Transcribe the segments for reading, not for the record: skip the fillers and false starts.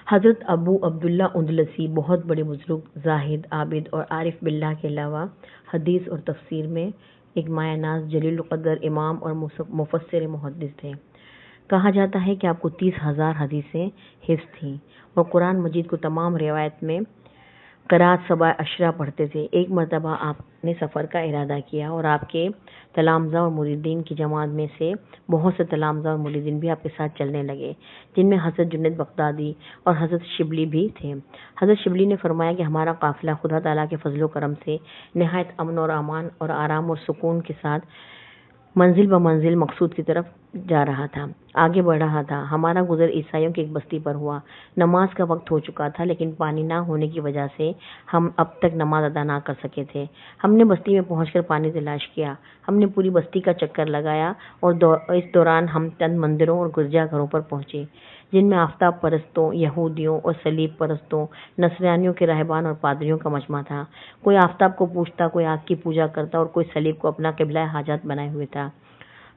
حضرت ابو عبداللہ اندلسی بہت بڑے بزرگ، زاہد، عابد اور عارف باللہ کے علاوہ حدیث اور تفسیر میں ایک مایہ ناز، جلیل القدر امام اور مفسر محدث تھے۔ کہا جاتا ہے کہ آپ کو 30,000 حدیثیں حفظ تھیں اور قرآن مجید کو تمام روایت میں قرأت سبع عشرہ پڑھتے تھے۔ ایک مرتبہ آپ نے سفر کا ارادہ کیا اور آپ کے تلامذہ اور مریدین کی جماعت میں سے بہت سے تلامذہ اور مریدین بھی آپ کے ساتھ چلنے لگے، جن میں حضرت جنید بغدادی اور حضرت شبلی بھی تھے۔ حضرت شبلی نے فرمایا کہ ہمارا قافلہ خدا تعالیٰ کے فضل و کرم سے نہایت امن اور امان اور آرام اور سکون کے ساتھ منزل بمنزل مقصود کی طرف جا رہا تھا، آگے بڑھ رہا تھا۔ ہمارا گزر عیسائیوں کی ایک بستی پر ہوا۔ نماز کا وقت ہو چکا تھا، لیکن پانی نہ ہونے کی وجہ سے ہم اب تک نماز ادا نہ کر سکے تھے۔ ہم نے بستی میں پہنچ کر پانی تلاش کیا۔ ہم نے پوری بستی کا چکر لگایا اور اس دوران ہم چند مندروں اور گرجا گھروں پر پہنچے، جن میں آفتاب پرستوں، یہودیوں اور صلیب پرستوں، نصرانیوں کے راہبان اور پادریوں کا مجمع تھا۔ کوئی آفتاب کو پوجتا، کوئی آگ کی پوجا کرتا اور کوئی صلیب کو اپنا قبلہ حاجات بنائے ہوئے تھا۔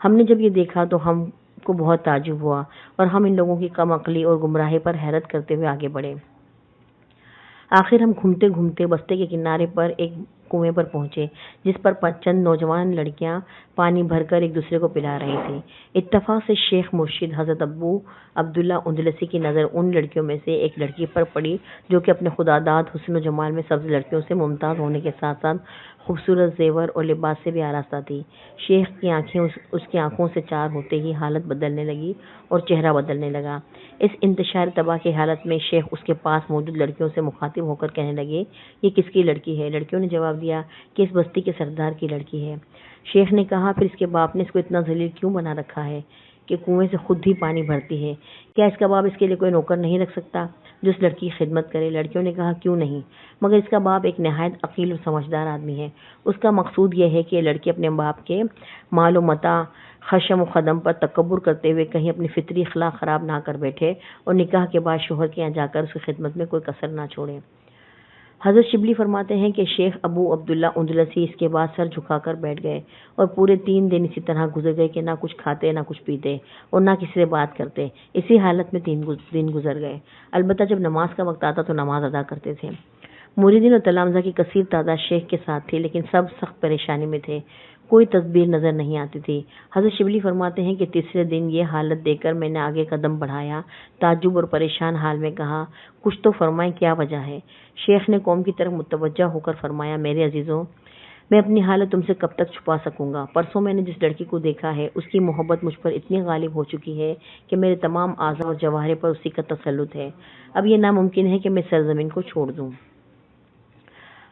ہم نے جب یہ دیکھا تو ہم کو بہت تعجب ہوا اور ہم ان لوگوں کی کم عقلی اور گمراہی پر حیرت کرتے ہوئے آگے بڑھے۔ آخر ہم گھومتے گھومتے بستے کے کنارے پر ایک کنویں پر پہنچے، جس پر چند نوجوان لڑکیاں پانی بھر کر ایک دوسرے کو پلا رہی تھیں۔ اتفاق سے شیخ مرشد حضرت ابو عبداللہ اندلسی کی نظر ان لڑکیوں میں سے ایک لڑکی پر پڑی، جو کہ اپنے خداداد حسن و جمال میں سبز لڑکیوں سے ممتاز ہونے کے ساتھ ساتھ خوبصورت زیور اور لباس سے بھی آراستہ تھی۔ شیخ کی آنکھیں اس کی آنکھوں سے چار ہوتے ہی حالت بدلنے لگی اور چہرہ بدلنے لگا۔ اس انتشار تباہ کی حالت میں شیخ اس کے پاس موجود لڑکیوں سے مخاطب ہو کر کہنے لگے، یہ کس کی لڑکی ہے؟ لڑکیوں نے جواب دیا کہ اس بستی کے سردار کی لڑکی ہے۔ شیخ نے کہا، پھر اس کے باپ نے اس کو اتنا ذلیل کیوں بنا رکھا ہے کہ کنویں سے خود ہی پانی بھرتی ہے؟ کیا اس کا باپ اس کے لیے کوئی نوکر نہیں رکھ سکتا جو اس لڑکی کی خدمت کرے؟ لڑکیوں نے کہا، کیوں نہیں، مگر اس کا باپ ایک نہایت عقیل اور سمجھدار آدمی ہے۔ اس کا مقصود یہ ہے کہ یہ لڑکی اپنے باپ کے مال و متاع، خشم و خدم پر تکبر کرتے ہوئے کہیں اپنی فطری اخلاق خراب نہ کر بیٹھے اور نکاح کے بعد شوہر کے یہاں جا کر اس کی خدمت میں کوئی کسر نہ چھوڑے۔ حضرت شبلی فرماتے ہیں کہ شیخ ابو عبداللہ اندلسی اس کے بعد سر جھکا کر بیٹھ گئے اور پورے 3 دن اسی طرح گزر گئے کہ نہ کچھ کھاتے، نہ کچھ پیتے اور نہ کسی سے بات کرتے۔ اسی حالت میں 3 دن گزر گئے۔ البتہ جب نماز کا وقت آتا تو نماز ادا کرتے تھے۔ مریدین اور تلامذہ کی کثیر تعداد شیخ کے ساتھ تھی، لیکن سب سخت پریشانی میں تھے، کوئی تدبیر نظر نہیں آتی تھی۔ حضرت شبلی فرماتے ہیں کہ تیسرے دن یہ حالت دیکھ کر میں نے آگے قدم بڑھایا، تعجب اور پریشان حال میں کہا، کچھ تو فرمائیں، کیا وجہ ہے؟ شیخ نے قوم کی طرف متوجہ ہو کر فرمایا، میرے عزیزوں، میں اپنی حالت تم سے کب تک چھپا سکوں گا؟ پرسوں میں نے جس لڑکی کو دیکھا ہے، اس کی محبت مجھ پر اتنی غالب ہو چکی ہے کہ میرے تمام اعضاء اور جوارح پر اسی کا تسلط ہے۔ اب یہ ناممکن ہے کہ میں سرزمین کو چھوڑ دوں۔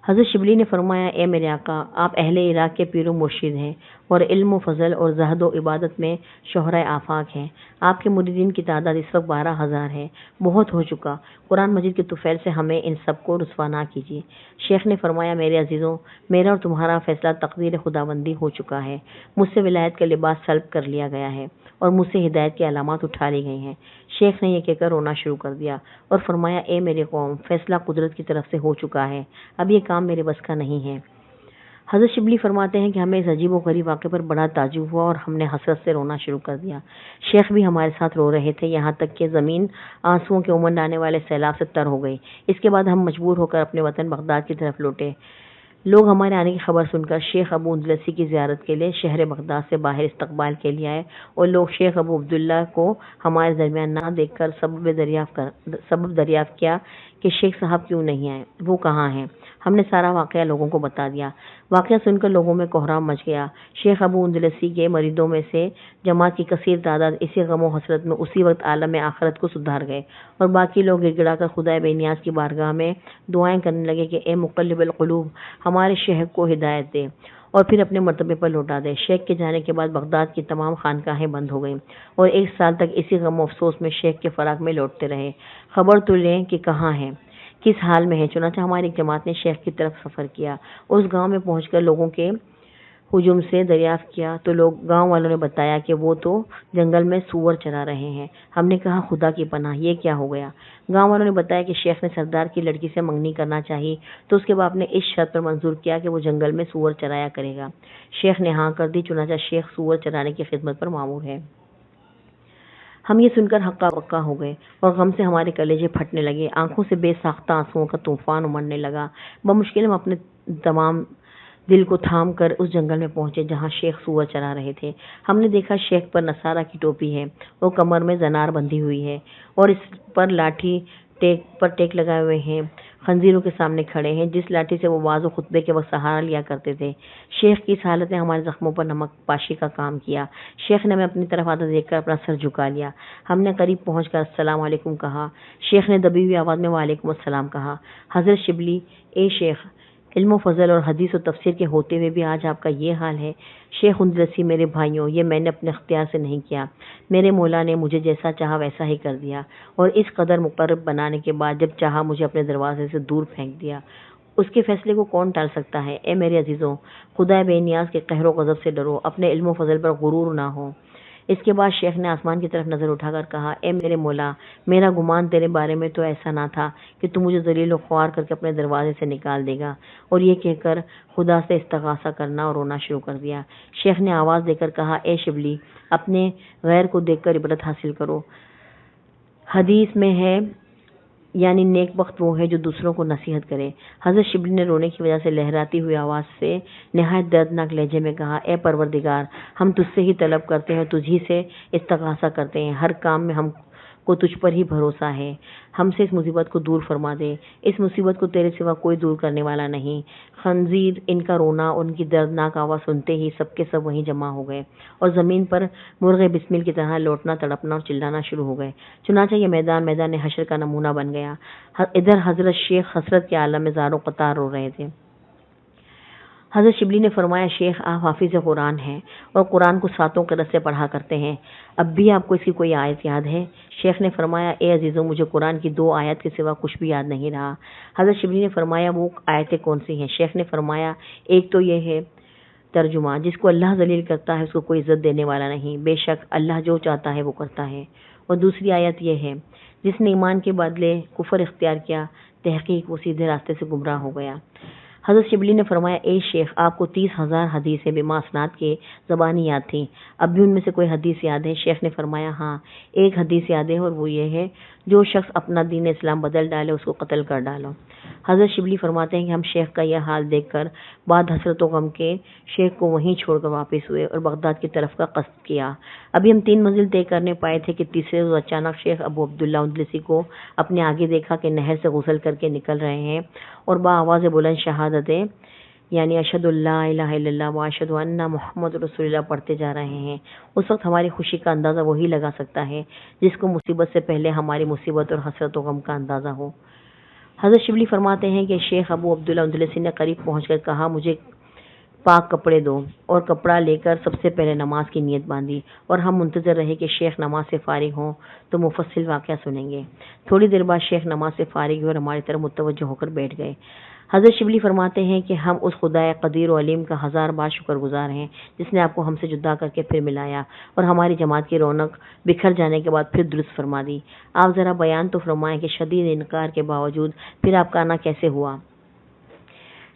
حضرت شبلی نے فرمایا، اے میرے آقا، آپ اہل عراق کے پیر و مرشد ہیں اور علم و فضل اور زہد و عبادت میں شہرۂ آفاق ہیں۔ آپ کے مریدین کی تعداد اس وقت 12,000 ہے، بہت ہو چکا۔ قرآن مجید کے طفیل سے ہمیں ان سب کو رسوا نہ کیجیے۔ شیخ نے فرمایا، میرے عزیزوں، میرا اور تمہارا فیصلہ تقدیر خداوندی ہو چکا ہے۔ مجھ سے ولایت کا لباس سلب کر لیا گیا ہے اور مجھ سے ہدایت کی علامات اٹھا لی گئی ہیں۔ شیخ نے یہ کہہ کر رونا شروع کر دیا اور فرمایا، اے میرے قوم، فیصلہ قدرت کی طرف سے ہو چکا ہے، اب یہ کام میرے بس کا نہیں ہے۔ حضرت شبلی فرماتے ہیں کہ ہمیں اس عجیب و غریب واقعے پر بڑا تعجب ہوا اور ہم نے حسرت سے رونا شروع کر دیا۔ شیخ بھی ہمارے ساتھ رو رہے تھے، یہاں تک کہ زمین آنسوؤں کے امنڈ آنے والے سیلاب سے تر ہو گئی۔ اس کے بعد ہم مجبور ہو کر اپنے وطن بغداد کی طرف لوٹے۔ لوگ ہمارے آنے کی خبر سن کر شیخ ابو اندلسی کی زیارت کے لیے شہر بغداد سے باہر استقبال کے لیے آئے اور لوگ شیخ ابو عبداللہ کو ہمارے درمیان نہ دیکھ کر سبب دریافت کیا کہ شیخ صاحب کیوں نہیں آئے، وہ کہاں ہیں؟ ہم نے سارا واقعہ لوگوں کو بتا دیا۔ واقعہ سن کر لوگوں میں کوہرام مچ گیا۔ شیخ ابو اندلسی کے مریدوں میں سے جماعت کی کثیر تعداد اسی غم و حسرت میں اسی وقت عالم آخرت کو سدھار گئے اور باقی لوگ گڑ گڑا کر خدا بے نیاز کی بارگاہ میں دعائیں کرنے لگے کہ اے مقلب القلوب، ہمارے شیخ کو ہدایت دے اور پھر اپنے مرتبے پر لوٹا دے۔ شیخ کے جانے کے بعد بغداد کی تمام خانقاہیں بند ہو گئیں اور 1 سال تک اسی غم و افسوس میں شیخ کے فراق میں لوٹتے رہے۔ خبر تو لیں کہ کہاں ہے، کس حال میں ہے۔ چنانچہ ہماری ایک جماعت نے شیخ کی طرف سفر کیا اور اس گاؤں میں پہنچ کر لوگوں کے ہجوم سے دریافت کیا تو گاؤں والوں نے بتایا کہ وہ تو جنگل میں سور چرا رہے ہیں۔ ہم نے کہا، خدا کی پناہ، یہ کیا ہو گیا؟ گاؤں والوں نے بتایا کہ شیخ نے سردار کی لڑکی سے منگنی کرنا چاہی تو اس کے باپ نے اس شرط پر منظور کیا کہ وہ جنگل میں سور چرایا کرے گا۔ شیخ نے ہاں کر دی، چنانچہ شیخ سور چرانے کی خدمت پر مامور ہے۔ ہم یہ سن کر ہکا بکا ہو گئے اور غم سے ہمارے کلیجے پھٹنے لگے، آنکھوں سے بے ساختہ آنسوؤں کا طوفان امڑنے لگا۔ بمشکل ہم اپنے تمام دل کو تھام کر اس جنگل میں پہنچے جہاں شیخ سور چرا رہے تھے۔ ہم نے دیکھا شیخ پر نصارہ کی ٹوپی ہے، وہ کمر میں زنار بندھی ہوئی ہے اور اس پر لاٹھی ٹیک لگائے ہوئے ہیں، خنزیروں کے سامنے کھڑے ہیں جس لاٹھی سے وہ واعظ و خطبے کے وقت سہارا لیا کرتے تھے۔ شیخ کی اس حالت نے ہمارے زخموں پر نمک پاشی کا کام کیا۔ شیخ نے ہمیں اپنی طرف آتا دیکھ کر اپنا سر جھکا لیا۔ ہم نے قریب پہنچ کر السلام علیکم کہا۔ شیخ نے دبی ہوئی آواز میں وعلیکم السلام کہا۔ حضرت شبلی، اے شیخ، علم و فضل اور حدیث و تفسیر کے ہوتے ہوئے بھی آج آپ کا یہ حال ہے۔ شیخ اندلسی، میرے بھائیوں، یہ میں نے اپنے اختیار سے نہیں کیا، میرے مولا نے مجھے جیسا چاہا ویسا ہی کر دیا اور اس قدر مقرب بنانے کے بعد جب چاہا مجھے اپنے دروازے سے دور پھینک دیا۔ اس کے فیصلے کو کون ٹال سکتا ہے؟ اے میرے عزیزوں، خدا بے نیاز کے قہر و غضب سے ڈرو، اپنے علم و فضل پر غرور نہ ہو۔ اس کے بعد شیخ نے آسمان کی طرف نظر اٹھا کر کہا، اے میرے مولا، میرا گمان تیرے بارے میں تو ایسا نہ تھا کہ تو مجھے ذلیل و خوار کر کے اپنے دروازے سے نکال دے گا۔ اور یہ کہہ کر خدا سے استغاثہ کرنا اور رونا شروع کر دیا۔ شیخ نے آواز دے کر کہا، اے شبلی، اپنے غیر کو دیکھ کر عبرت حاصل کرو۔ حدیث میں ہے یعنی نیک بخت وہ ہے جو دوسروں کو نصیحت کرے۔ حضرت شبلی نے رونے کی وجہ سے لہراتی ہوئی آواز سے نہایت دردناک لہجے میں کہا، اے پروردگار، ہم تجھ سے ہی طلب کرتے ہیں اور تجھ ہی سے استغاثہ کرتے ہیں، ہر کام میں ہم کو تجھ پر ہی بھروسہ ہے، ہم سے اس مصیبت کو دور فرما دے۔ اس مصیبت کو تیرے سوا کوئی دور کرنے والا نہیں۔ خنزیر ان کا رونا اور ان کی دردناک آواز سنتے ہی سب کے سب وہیں جمع ہو گئے اور زمین پر مرغ بسمل کی طرح لوٹنا، تڑپنا اور چلانا شروع ہو گئے۔ چنانچہ یہ میدان حشر کا نمونہ بن گیا۔ ادھر حضرت شیخ حسرت کے عالم میں زار و قطار رو رہے تھے۔ حضرت شبلی نے فرمایا، شیخ، آپ حافظ قرآن ہیں اور قرآن کو ساتوں قرأت سے پڑھا کرتے ہیں، اب بھی آپ کو اس کی کوئی آیت یاد ہے؟ شیخ نے فرمایا، اے عزیزوں، مجھے قرآن کی 2 آیت کے سوا کچھ بھی یاد نہیں رہا۔ حضرت شبلی نے فرمایا، وہ آیتیں کون سی ہیں؟ شیخ نے فرمایا، ایک تو یہ ہے ترجمہ، جس کو اللہ ذلیل کرتا ہے اس کو کوئی عزت دینے والا نہیں، بے شک اللہ جو چاہتا ہے وہ کرتا ہے۔ اور دوسری آیت یہ ہے، جس نے ایمان کے بدلے کفر اختیار کیا، تحقیق وہ سیدھے راستے سے گمراہ ہو گیا۔ حضرت شبلی نے فرمایا، اے شیخ، آپ کو 30,000 حدیثیں بما اسناد کے زبانی یاد تھیں، اب بھی ان میں سے کوئی حدیث یاد ہے؟ شیخ نے فرمایا، ہاں، ایک حدیث یاد ہے اور وہ یہ ہے، جو شخص اپنا دین اسلام بدل ڈالے اس کو قتل کر ڈالو۔ حضرت شبلی فرماتے ہیں کہ ہم شیخ کا یہ حال دیکھ کر بعد حسرت و غم کے شیخ کو وہیں چھوڑ کر واپس ہوئے اور بغداد کی طرف کا قصد کیا۔ ابھی ہم 3 منزل طے کرنے پائے تھے کہ تیسرے روز اچانک شیخ ابو عبداللہ اندلسی کو اپنے آگے دیکھا کہ نہر سے غسل کر کے نکل رہے ہیں اور بآواز بلند شہادتیں یعنی اشہد اللہ الہ الا اللہ و اشہد ان محمد رسول اللہ پڑھتے جا رہے ہیں۔ اس وقت ہماری خوشی کا اندازہ وہی لگا سکتا ہے جس کو مصیبت سے پہلے ہماری مصیبت اور حسرت و غم کا اندازہ ہو۔ حضرت شبلی فرماتے ہیں کہ شیخ ابو عبداللہ اندلسی نے قریب پہنچ کر کہا، مجھے پاک کپڑے دو، اور کپڑا لے کر سب سے پہلے نماز کی نیت باندھی اور ہم منتظر رہے کہ شیخ نماز سے فارغ ہوں تو مفصل واقعہ سنیں گے۔ تھوڑی دیر بعد شیخ نماز سے فارغ ہوئے اور ہماری طرف متوجہ ہو کر بیٹھ گئے۔ حضرت شبلی فرماتے ہیں کہ ہم اس خدائے قدیر و علیم کا 1000 بار شکر گزار ہیں جس نے آپ کو ہم سے جدا کر کے پھر ملایا اور ہماری جماعت کی رونق بکھر جانے کے بعد پھر درست فرما دی۔ آپ ذرا بیان تو فرمائیں کہ شدید انکار کے باوجود پھر آپ کا آنا کیسے ہوا؟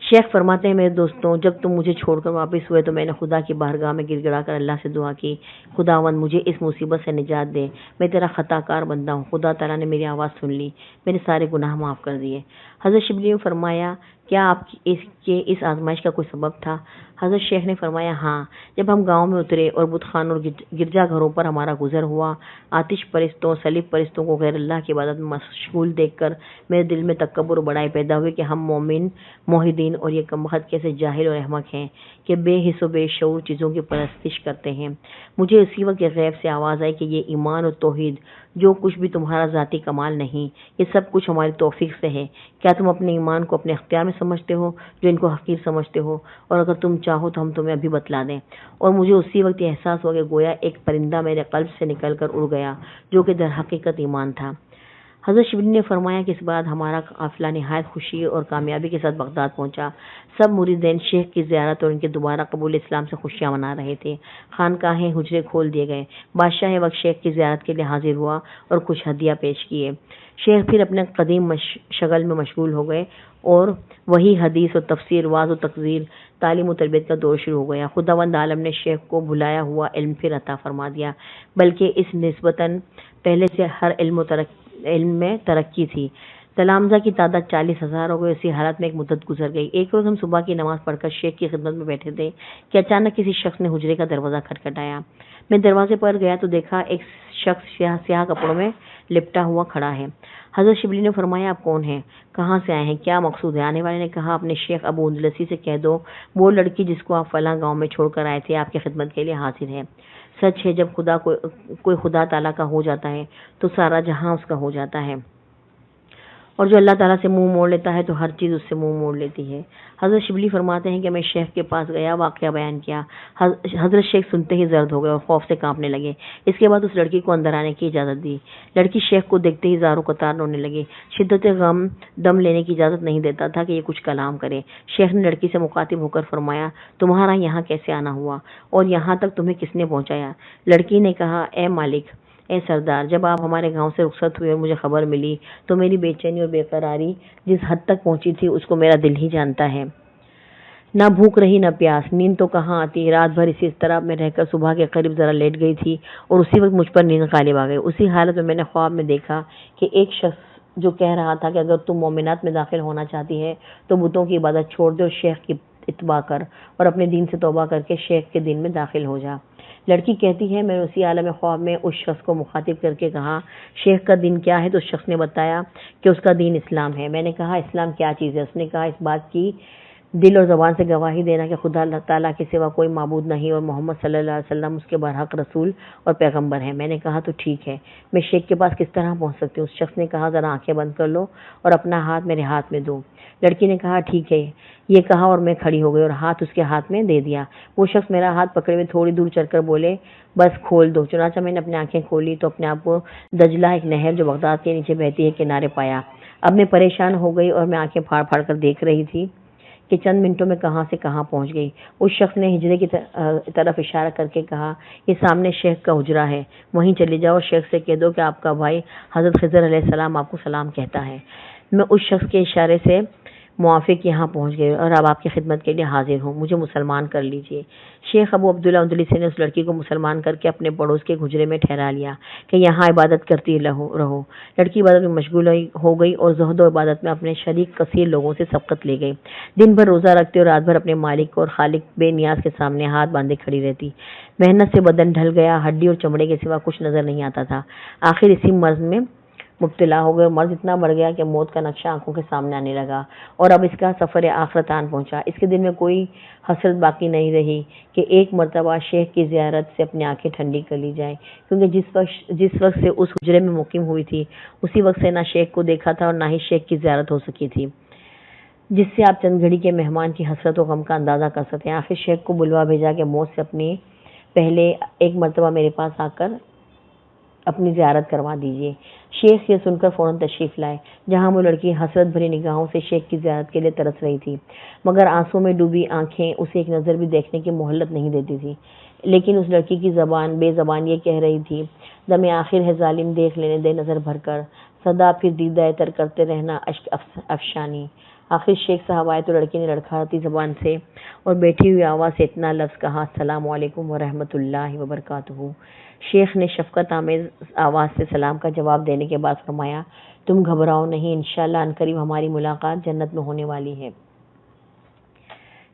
شیخ فرماتے ہیں، میرے دوستوں، جب تم مجھے چھوڑ کر واپس ہوئے تو میں نے خدا کی بارگاہ میں گر گڑا کر اللہ سے دعا کی، خداوند مجھے اس مصیبت سے نجات دے، میں تیرا خطا کار بندہ ہوں۔ خدا تعالیٰ نے میری آواز سن لی، میرے سارے گناہ معاف کر دیے۔ حضرت شبلی نے فرمایا، کیا آپ کی اس آزمائش کا کوئی سبب تھا؟ حضرت شیخ نے فرمایا، ہاں، جب ہم گاؤں میں اترے اور بت خانوں اور گرجا گھروں پر ہمارا گزر ہوا، آتش پرستوں، صلیب پرستوں کو غیر اللہ کی عبادت میں مشغول دیکھ کر میرے دل میں تکبر و بڑائی پیدا ہوئی کہ ہم مومن موحدین اور یہ کمبخت کیسے جاہل اور احمق ہیں کہ بے حس و بے شعور چیزوں کی پرستش کرتے ہیں۔ مجھے اسی وقت یہ غیب سے آواز آئی کہ یہ ایمان اور توحید جو کچھ بھی تمہارا ذاتی کمال نہیں، یہ سب کچھ ہماری توفیق سے ہے۔ کیا تم اپنے ایمان کو اپنے اختیار میں سمجھتے ہو جو ان کو حقیر سمجھتے ہو؟ اور اگر تم چاہو تو ہم تمہیں ابھی بتلا دیں۔ اور مجھے اسی وقت یہ احساس ہوا کہ گویا ایک پرندہ میرے قلب سے نکل کر اڑ گیا جو کہ در حقیقت ایمان تھا۔ حضرت شبلی نے فرمایا کہ اس بعد ہمارا قافلہ نہایت خوشی اور کامیابی کے ساتھ بغداد پہنچا۔ سب مریدین شیخ کی زیارت اور ان کے دوبارہ قبول اسلام سے خوشیاں منا رہے تھے۔ خانقاہیں، حجرے کھول دیے گئے۔ بادشاہ وقت شیخ کی زیارت کے لیے حاضر ہوا اور کچھ ہدیہ پیش کیے۔ شیخ پھر اپنے قدیم شغل میں مشغول ہو گئے اور وہی حدیث و تفسیر، واعظ و تعلیم و تربیت کا دور شروع ہو گیا۔ خداوند عالم نے شیخ کو بھلایا ہوا علم پھر عطا فرما دیا، بلکہ اس نسبتاً پہلے سے ہر علم میں ترقی تھی۔ تلامذہ کی تعداد 40,000 ہو گئی۔ اسی حالت میں ایک مدت گزر گئی۔ ایک روز ہم صبح کی نماز پڑھ کر شیخ کی خدمت میں بیٹھے تھے کہ اچانک کسی شخص نے حجرے کا دروازہ کھٹکھٹایا۔ میں دروازے پر گیا تو دیکھا ایک شخص سیاہ کپڑوں میں لپٹا ہوا کھڑا ہے۔ حضرت شبلی نے فرمایا، آپ کون ہیں؟ کہاں سے آئے ہیں؟ کیا مقصود ہے؟ آنے والے نے کہا، اپنے شیخ ابو اندلسی سے کہہ دو وہ لڑکی جس کو آپ فلاں گاؤں میں چھوڑ کر آئے تھے آپ کی خدمت کے لیے حاضر ہے۔ سچ ہے، جب کوئی خدا تعالیٰ کا ہو جاتا ہے تو سارا جہاں اس کا ہو جاتا ہے، اور جو اللہ تعالیٰ سے منہ موڑ لیتا ہے تو ہر چیز اس سے منہ موڑ لیتی ہے۔ حضرت شبلی فرماتے ہیں کہ میں شیخ کے پاس گیا، واقعہ بیان کیا۔ حضرت شیخ سنتے ہی زرد ہو گئے اور خوف سے کانپنے لگے۔ اس کے بعد اس لڑکی کو اندر آنے کی اجازت دی۔ لڑکی شیخ کو دیکھتے ہی زاروں قطار رونے لگی۔ شدت غم دم لینے کی اجازت نہیں دیتا تھا کہ یہ کچھ کلام کرے۔ شیخ نے لڑکی سے مخاطب ہو کر فرمایا، تمہارا یہاں کیسے آنا ہوا اور یہاں تک تمہیں کس نے پہنچایا؟ لڑکی نے کہا، اے مالک، اے سردار، جب آپ ہمارے گاؤں سے رخصت ہوئے اور مجھے خبر ملی تو میری بے چینی اور بے قراری جس حد تک پہنچی تھی اس کو میرا دل ہی جانتا ہے۔ نہ بھوک رہی نہ پیاس، نیند تو کہاں آتی۔ رات بھر اسی اضطراب میں رہ کر صبح کے قریب ذرا لیٹ گئی تھی اور اسی وقت مجھ پر نیند غالب آ گئی۔ اسی حالت میں نے خواب میں دیکھا کہ ایک شخص جو کہہ رہا تھا کہ اگر تم مومنات میں داخل ہونا چاہتی ہے تو بتوں کی عبادت چھوڑ دے اور شیخ کی اتباع کر اور اپنے دین سے توبہ کر کے شیخ کے دین میں داخل ہو جا۔ لڑکی کہتی ہے، میں نے اسی عالم خواب میں اس شخص کو مخاطب کر کے کہا، شیخ کا دین کیا ہے؟ تو اس شخص نے بتایا کہ اس کا دین اسلام ہے۔ میں نے کہا، اسلام کیا چیز ہے؟ اس نے کہا، اس بات کی دل اور زبان سے گواہی دینا کہ خدا اللہ تعالیٰ کے سوا کوئی معبود نہیں اور محمد صلی اللہ علیہ وسلم اس کے برحق رسول اور پیغمبر ہے۔ میں نے کہا، تو ٹھیک ہے، میں شیخ کے پاس کس طرح پہنچ سکتی ہوں؟ اس شخص نے کہا، ذرا آنکھیں بند کر لو اور اپنا ہاتھ میرے ہاتھ میں دو۔ لڑکی نے کہا، ٹھیک ہے، یہ کہا اور میں کھڑی ہو گئی اور ہاتھ اس کے ہاتھ میں دے دیا۔ وہ شخص میرا ہاتھ پکڑے ہوئے تھوڑی دور چل کر بولے، بس کھول دو۔ چنانچہ میں نے اپنی آنکھیں کھولی تو اپنے آپ کو دجلہ، ایک نہر جو بغداد کے نیچے بہتی ہے، کنارے پایا۔ اب میں پریشان ہو گئی اور میں آنکھیں پھاڑ پھاڑ کر دیکھ رہی تھی کہ چند منٹوں میں کہاں سے کہاں پہنچ گئی۔ اس شخص نے حجرے کی طرف اشارہ کر کے کہا، یہ سامنے شیخ کا حجرہ ہے، وہیں چلی جاؤ اور شیخ سے کہہ دو کہ آپ کا بھائی حضرت خضر علیہ السلام آپ کو سلام کہتا ہے۔ میں اس شخص کے اشارے سے موافق یہاں پہنچ گئے اور اب آپ کی خدمت کے لیے حاضر ہوں، مجھے مسلمان کر لیجئے۔ شیخ ابو عبداللہ اندلسی نے اس لڑکی کو مسلمان کر کے اپنے پڑوس کے حجرے میں ٹھہرا لیا کہ یہاں عبادت کرتی رہو۔ لڑکی عبادت میں مشغول ہو گئی اور زہد و عبادت میں اپنے شریک کثیر لوگوں سے سبقت لے گئی۔ دن بھر روزہ رکھتی اور رات بھر اپنے مالک اور خالق بے نیاز کے سامنے ہاتھ باندھے کھڑی رہتی۔ محنت سے بدن ڈھل گیا، ہڈی اور چمڑے کے سوا کچھ نظر نہیں آتا تھا۔ آخر اسی مرض میں مبتلا ہو گئے اور مرض اتنا بڑھ گیا کہ موت کا نقشہ آنکھوں کے سامنے آنے لگا اور اب اس کا سفر آخرت آن پہنچا۔ اس کے دل میں کوئی حسرت باقی نہیں رہی کہ ایک مرتبہ شیخ کی زیارت سے اپنی آنکھیں ٹھنڈی کر لی جائے، کیونکہ جس وقت سے اس حجرے میں مقیم ہوئی تھی اسی وقت سے نہ شیخ کو دیکھا تھا اور نہ ہی شیخ کی زیارت ہو سکی تھی، جس سے آپ چند گھڑی کے مہمان کی حسرت و غم کا اندازہ کر سکتے ہیں۔ آخر شیخ کو بلوا بھیجا کہ موت سے اپنی پہلے ایک مرتبہ میرے پاس آ کر اپنی زیارت کروا دیجیے۔ شیخ یہ سن کر فوراً تشریف لائے، جہاں وہ لڑکی حسرت بھری نگاہوں سے شیخ کی زیارت کے لیے ترس رہی تھی، مگر آنسوں میں ڈوبی آنکھیں اسے ایک نظر بھی دیکھنے کی مہلت نہیں دیتی تھی۔ لیکن اس لڑکی کی بے زبان یہ کہہ رہی تھی، دم آخر ہے ظالم دیکھ لینے دے نظر بھر کر، سدا پھر دیدہ تر کرتے رہنا اشک افشانی۔ آخر شیخ صاحب آئے تو لڑکی نے لڑکھڑاتی زبان سے اور بیٹھی ہوئی آواز سے اتنا لفظ کہا، السلام علیکم ورحمۃ اللہ وبرکاتہ۔ شیخ نے شفقت آمیز آواز سے سلام کا جواب دینے کے بعد فرمایا، تم گھبراؤ نہیں، انشاءاللہ عنقریب ہماری ملاقات جنت میں ہونے والی ہے۔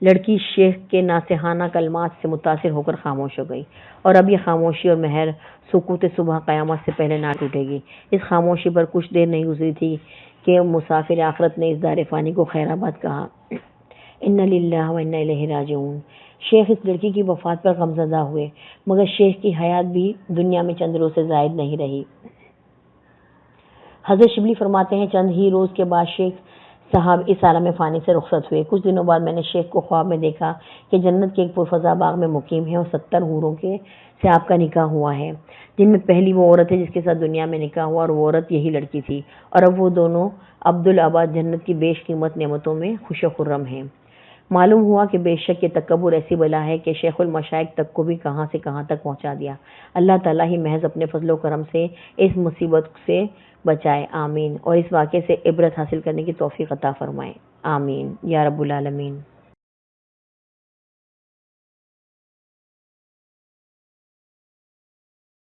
لڑکی شیخ کے ناصحانہ کلمات سے متاثر ہو کر خاموش ہو گئی، اور اب یہ خاموشی اور مہر سکوت صبح قیامت سے پہلے نہ ٹوٹے گی۔ اس خاموشی پر کچھ دیر نہیں گزری تھی کہ مسافر آخرت نے اس دار فانی کو خیر آباد کہا، انا للہ و انا الیہ راجعون۔ شیخ اس لڑکی کی وفات پر غمزدہ ہوئے، مگر شیخ کی حیات بھی دنیا میں چند روز سے زائد نہیں رہی۔ حضرت شبلی فرماتے ہیں، چند ہی روز کے بعد شیخ صاحب اس عالم فانی سے رخصت ہوئے۔ کچھ دنوں بعد میں نے شیخ کو خواب میں دیکھا کہ جنت کے ایک پرفضا باغ میں مقیم ہے اور 70 حوروں سے آپ کا نکاح ہوا ہے، جن میں پہلی وہ عورت ہے جس کے ساتھ دنیا میں نکاح ہوا، اور وہ عورت یہی لڑکی تھی، اور اب وہ دونوں عبدالآباد جنت کی بیش قیمت نعمتوں میں خوش و خرم ہیں۔ معلوم ہوا کہ بے شک یہ تکبر ایسی بلا ہے کہ شیخ المشائخ تک کو بھی کہاں سے کہاں تک پہنچا دیا۔ اللہ تعالیٰ ہی محض اپنے فضل و کرم سے اس مصیبت سے بچائے، آمین، اور اس واقعے سے عبرت حاصل کرنے کی توفیق عطا فرمائے، آمین یا رب العالمین۔